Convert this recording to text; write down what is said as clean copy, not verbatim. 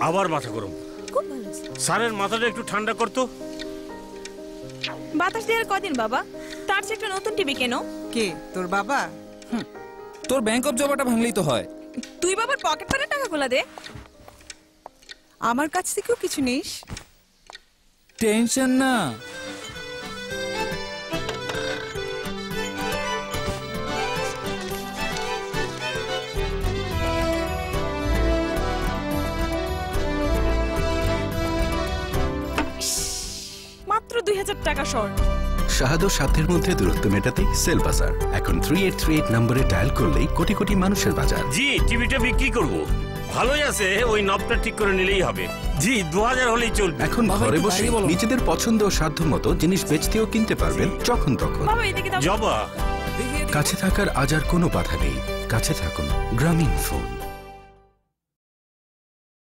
আবার মাথা গরম। খুব ভালো। স্যারের মাথাটা একটু ঠান্ডা করতো। বাতাস দেওয়ার কদিন বাবা, তার চেয়ে একটা নতুন টিভি কেন। কে তোর বাবা? তোর ব্যাংক অফ জবাটা ভাঙলেই তো হয়। তুই বাবার পকেট পারে টাকাগুলো দে। আমার কাছ থেকেও কিছু নিস। টেনশন না। মাত্র 2000 টাকা শর্ট। শাহাদ ও সাধ্যের মধ্যে দূরত্ব মেটাতে সেল বাজার। এখন 3838 নম্বরে ডায়াল করলেই কোটি কোটি মানুষের বাজার। জি, টিভিটা বিক্রি করব। ভালোই আছে, ওই নবটা ঠিক করে নিলেই হবে। জি, 2000 হলেই চলবে। এখন ঘরে বসে নিজেদের পছন্দ ও সাধ্য মতো জিনিস বেচতেও কিনতে পারবেন যখন তখন। বাবা এদিকে দাও। জবা, কাছে থাকার আজ আর কোনো বাধা নেই। কাছে থাকুন গ্রামীণ ফোন।